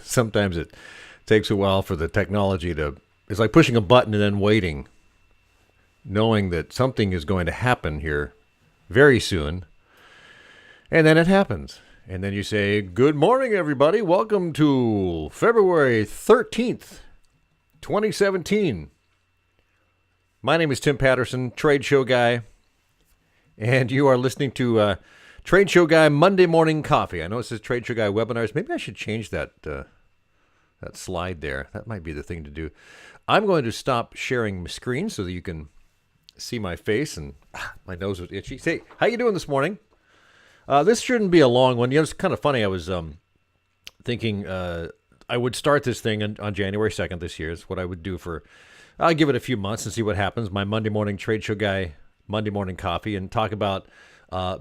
Sometimes it takes a while for the technology to, it's like pushing a button and then waiting, knowing that something is going to happen here very soon. And then it happens. And then you say, good morning, everybody. Welcome to February 13th, 2017. My name is Tim Patterson, Trade Show Guy. And you are listening to Trade Show Guy Monday Morning Coffee. I know it says Trade Show Guy Webinars. Maybe I should change that slide there. That might be the thing to do. I'm going to stop sharing my screen so that you can see my face, and my nose was itchy. Say, how you doing this morning? This shouldn't be a long one. You know, it's kind of funny. I was thinking I would start this thing on January 2nd this year. Is what I would do for, I'll give it a few months and see what happens. My Monday morning Trade Show Guy Monday Morning Coffee, and talk about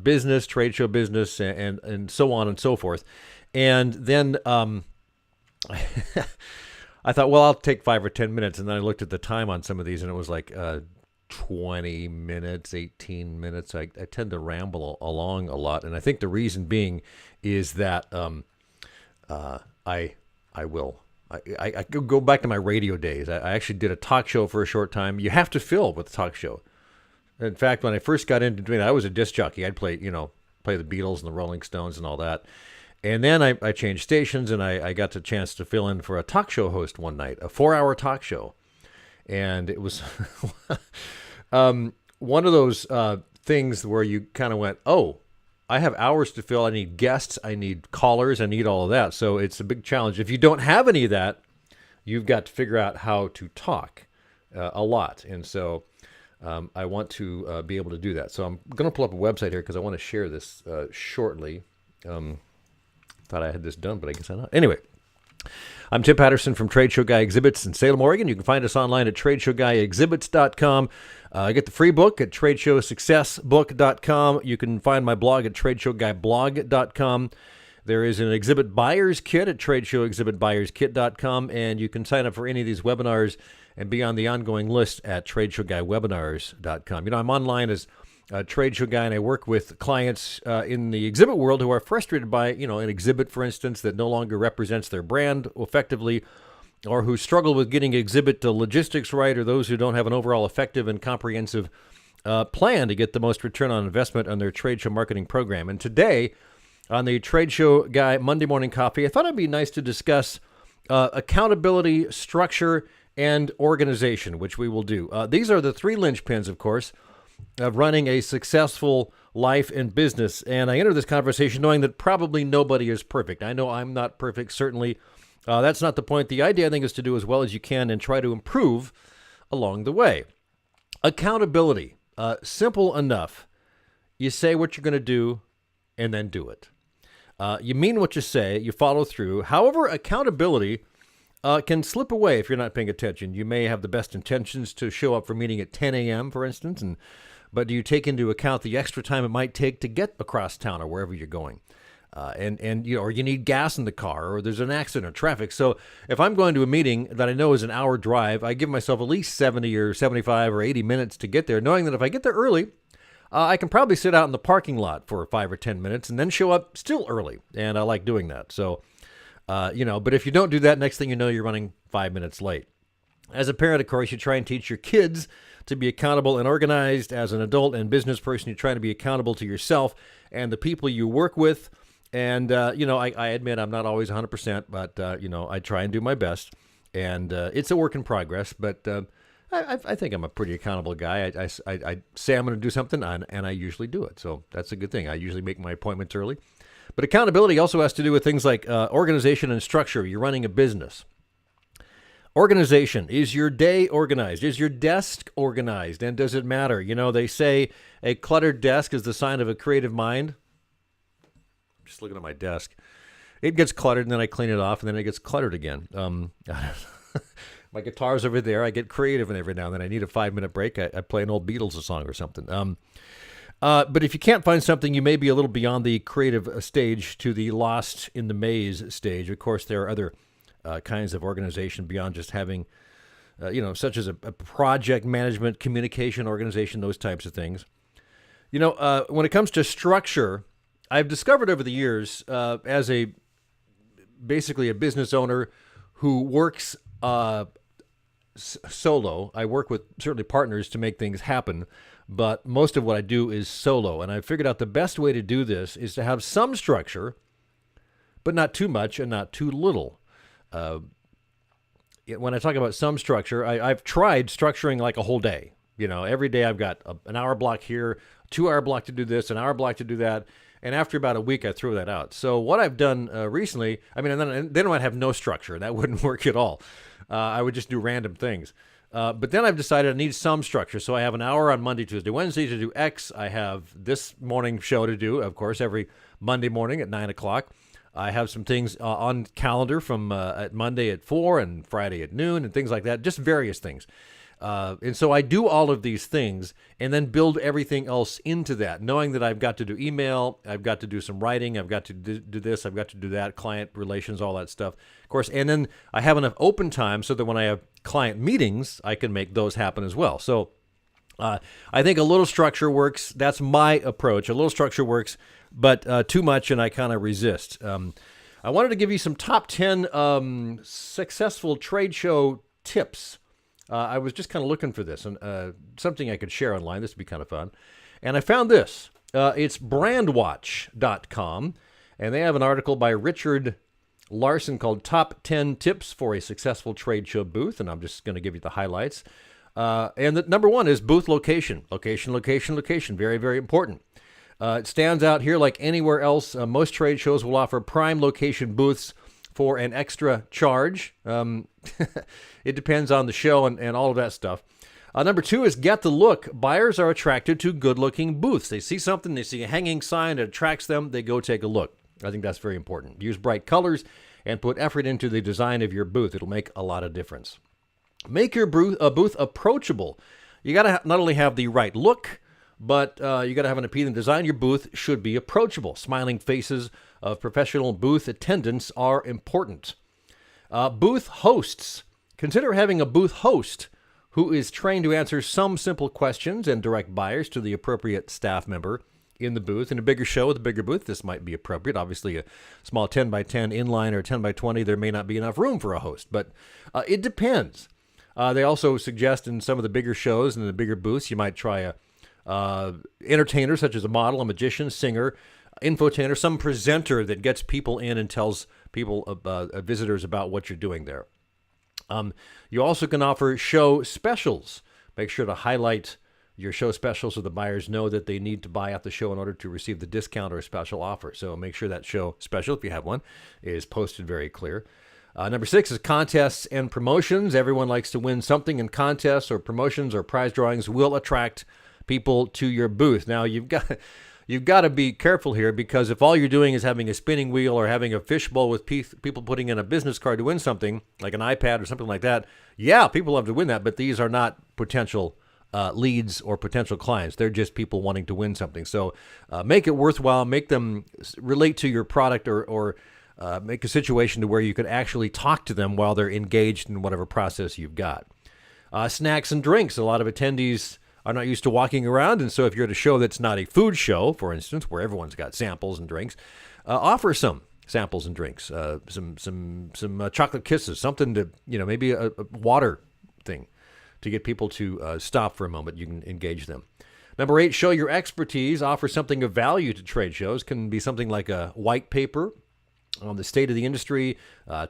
business, trade show business, and so on and so forth. And then I thought, well, I'll take 5 or 10 minutes. And then I looked at the time on some of these, and it was like 20 minutes, 18 minutes. I tend to ramble along a lot. And I think the reason being is that I go back to my radio days. I actually did a talk show for a short time. You have to fill with a talk show. In fact, when I first got into doing that, I was a disc jockey. I'd play the Beatles and the Rolling Stones and all that. And then I changed stations, and I got the chance to fill in for a talk show host one night, a 4-hour talk show. And it was one of those things where you kind of went, oh, I have hours to fill. I need guests. I need callers. I need all of that. So it's a big challenge. If you don't have any of that, you've got to figure out how to talk a lot. And so I want to be able to do that. So I'm going to pull up a website here because I want to share this shortly. Thought I had this done, but I guess I'm not. Anyway, I'm Tim Patterson from Trade Show Guy Exhibits in Salem, Oregon. You can find us online at TradeshowGuyExhibits.com. Get the free book at TradeshowSuccessBook.com. You can find my blog at TradeshowGuyBlog.com. There is an exhibit buyer's kit at TradeshowExhibitBuyersKit.com, and you can sign up for any of these webinars and be on the ongoing list at TradeshowGuyWebinars.com. You know, I'm online as a Trade Show Guy, and I work with clients in the exhibit world who are frustrated by, an exhibit, for instance, that no longer represents their brand effectively, or who struggle with getting exhibit logistics right, or those who don't have an overall effective and comprehensive plan to get the most return on investment on their trade show marketing program. And today, on the Trade Show Guy Monday Morning Coffee, I thought it'd be nice to discuss accountability, structure, and organization, which we will do. These are the 3 linchpins, of course, of running a successful life and business. And I enter this conversation knowing that probably nobody is perfect. I know I'm not perfect, certainly. That's not the point. The idea, I think, is to do as well as you can and try to improve along the way. Accountability, simple enough. You say what you're going to do and then do it. You mean what you say, you follow through. However, accountability can slip away if you're not paying attention. You may have the best intentions to show up for a meeting at 10 a.m., for instance, but do you take into account the extra time it might take to get across town or wherever you're going? Or you need gas in the car, or there's an accident or traffic. So if I'm going to a meeting that I know is an hour drive, I give myself at least 70 or 75 or 80 minutes to get there, knowing that if I get there early, I can probably sit out in the parking lot for 5 or 10 minutes and then show up still early. And I like doing that. So, but if you don't do that, next thing you know, you're running 5 minutes late. As a parent, of course, you try and teach your kids to be accountable and organized. As an adult and business person, you try to be accountable to yourself and the people you work with. And, I admit I'm not always 100%, but, I try and do my best. And it's a work in progress, but I think I'm a pretty accountable guy. I say I'm going to do something, and I usually do it. So that's a good thing. I usually make my appointments early. But accountability also has to do with things like organization and structure. You're running a business. Organization. Is your day organized? Is your desk organized? And does it matter? They say a cluttered desk is the sign of a creative mind. I'm just looking at my desk. It gets cluttered, and then I clean it off, and then it gets cluttered again. My guitar's over there. I get creative, and every now and then I need a 5-minute break. I play an old Beatles song or something. But if you can't find something, you may be a little beyond the creative stage to the lost in the maze stage. Of course, there are other kinds of organization beyond just having, such as a project management, communication organization, those types of things. When it comes to structure, I've discovered over the years as a basically a business owner who works solo. I work with certainly partners to make things happen, but most of what I do is solo. And I figured out the best way to do this is to have some structure, but not too much and not too little. When I talk about some structure, I've tried structuring like a whole day. Every day I've got an hour block here, 2 hour block to do this, an hour block to do that. And after about a week, I throw that out. So what I've done recently, and then I'd have no structure. That wouldn't work at all. I would just do random things. But then I've decided I need some structure. So I have an hour on Monday, Tuesday, Wednesday to do X. I have this morning show to do, of course, every Monday morning at 9 o'clock. I have some things on calendar from at Monday at 4 and Friday at noon and things like that, just various things. And so I do all of these things and then build everything else into that, knowing that I've got to do email, I've got to do some writing, I've got to do this, I've got to do that, client relations, all that stuff, of course. And then I have enough open time so that when I have client meetings, I can make those happen as well. So I think a little structure works. That's my approach. A little structure works, but too much, and I kind of resist. I wanted to give you some top 10 successful trade show tips. I was just kind of looking for this, and something I could share online. This would be kind of fun. And I found this. It's brandwatch.com, and they have an article by Richard Larson called Top 10 Tips for a Successful Trade Show Booth, and I'm just going to give you the highlights. And the number one is booth location. Location. Very, very important. It stands out here like anywhere else. Most trade shows will offer prime location booths for an extra charge. It depends on the show and all of that stuff. Number two is get the look. Buyers are attracted to good-looking booths. They see something, they see a hanging sign that attracts them, they go take a look. I think that's very important. Use bright colors and put effort into the design of your booth. It'll make a lot of difference. Make your booth approachable. You got to not only have the right look, but you got to have an appealing design. Your booth should be approachable. Smiling faces of professional booth attendants are important. Booth hosts. Consider having a booth host who is trained to answer some simple questions and direct buyers to the appropriate staff member in the booth. In a bigger show with a bigger booth, this might be appropriate. Obviously, a small 10 by 10 inline or 10 by 20, there may not be enough room for a host, but it depends. They also suggest in some of the bigger shows and the bigger booths, you might try a entertainer such as a model, a magician, singer, infotainer, some presenter that gets people in and tells people, visitors, about what you're doing there. You also can offer show specials. Make sure to highlight your show specials so the buyers know that they need to buy at the show in order to receive the discount or special offer. So make sure that show special, if you have one, is posted very clear. Number 6 is contests and promotions. Everyone likes to win something, in contests or promotions or prize drawings will attract people to your booth. Now, you've got to be careful here, because if all you're doing is having a spinning wheel or having a fishbowl with people putting in a business card to win something, like an iPad or something like that, yeah, people love to win that, but these are not potential leads or potential clients. They're just people wanting to win something. So make it worthwhile, make them relate to your product, or make a situation to where you could actually talk to them while they're engaged in whatever process you've got. Snacks and drinks. A lot of attendees are not used to walking around, and so if you're at a show that's not a food show, for instance, where everyone's got samples and drinks, offer some samples and drinks, some chocolate kisses, something to, maybe a water thing to get people to stop for a moment. You can engage them. Number 8, show your expertise. Offer something of value to trade shows. Can be something like a white paper on the state of the industry,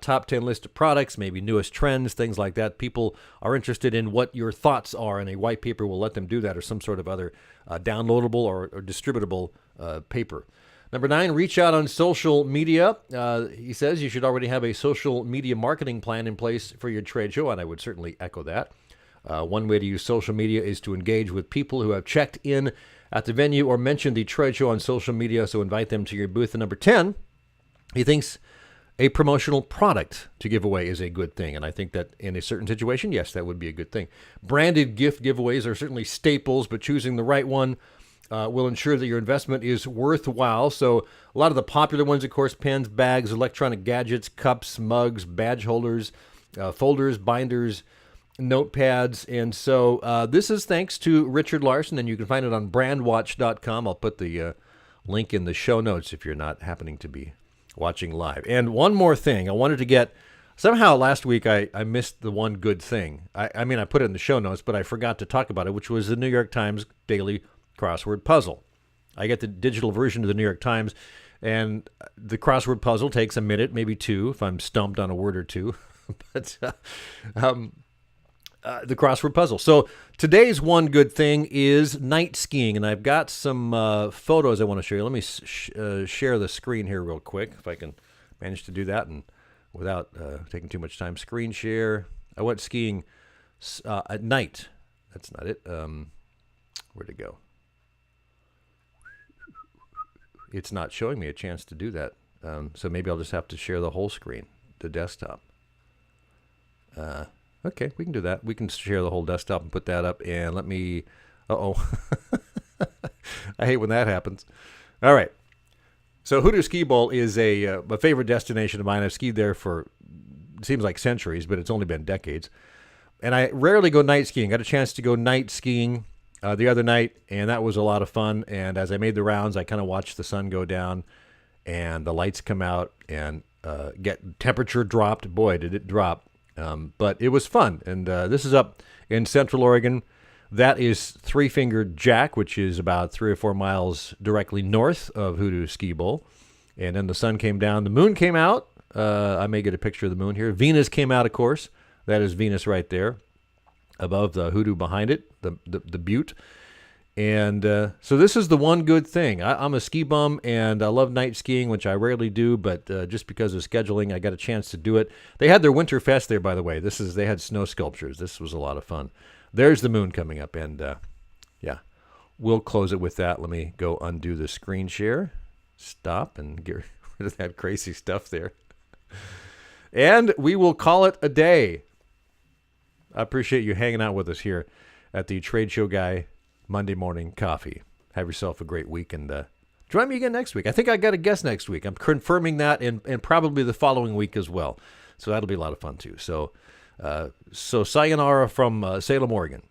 top 10 list of products, maybe newest trends, things like that. People are interested in what your thoughts are, and a white paper will let them do that, or some sort of other downloadable or distributable paper. Number 9, reach out on social media. He says you should already have a social media marketing plan in place for your trade show, and I would certainly echo that. One way to use social media is to engage with people who have checked in at the venue or mentioned the trade show on social media, so invite them to your booth. And number 10, he thinks a promotional product to give away is a good thing. And I think that in a certain situation, yes, that would be a good thing. Branded gift giveaways are certainly staples, but choosing the right one will ensure that your investment is worthwhile. So a lot of the popular ones, of course, pens, bags, electronic gadgets, cups, mugs, badge holders, folders, binders, notepads. And so this is thanks to Richard Larson, and you can find it on brandwatch.com. I'll put the link in the show notes if you're not happening to be watching live. And one more thing, I wanted to get, somehow last week I missed the one good thing. I mean, I put it in the show notes, but I forgot to talk about it, which was the New York Times daily crossword puzzle. I get the digital version of the New York Times, and the crossword puzzle takes a minute, maybe two, if I'm stumped on a word or two. But the crossword puzzle. So today's one good thing is night skiing, and I've got some photos I want to show you. Let me share the screen here real quick, if I can manage to do that and without taking too much time. Screen share. I went skiing at night. That's not it. Where'd it go? It's not showing me a chance to do that. So maybe I'll just have to share the whole screen, the desktop. Okay, we can do that. We can share the whole desktop and put that up. And let me... Uh-oh. I hate when that happens. All right. So Hoodoo Ski Bowl is a favorite destination of mine. I've skied there for, it seems like centuries, but it's only been decades. And I rarely go night skiing. Got a chance to go night skiing the other night, and that was a lot of fun. And as I made the rounds, I kind of watched the sun go down and the lights come out and get temperature dropped. Boy, did it drop. But it was fun. And this is up in Central Oregon. That is Three Fingered Jack, which is about 3 or 4 miles directly north of Hoodoo Ski Bowl. And then the sun came down. The moon came out. I may get a picture of the moon here. Venus came out, of course. That is Venus right there above the Hoodoo behind it, the butte. And so this is the one good thing. I'm a ski bum, and I love night skiing, which I rarely do, but just because of scheduling, I got a chance to do it. They had their winter fest there, by the way. They had snow sculptures. This was a lot of fun. There's the moon coming up, and yeah, we'll close it with that. Let me go undo the screen share, stop, and get rid of that crazy stuff there. And we will call it a day. I appreciate you hanging out with us here at the Trade Show Guy Monday Morning Coffee. Have yourself a great week, and join me again next week. I think I got a guest next week. I'm confirming that, and probably the following week as well. So that'll be a lot of fun too. So sayonara from Salem, Oregon.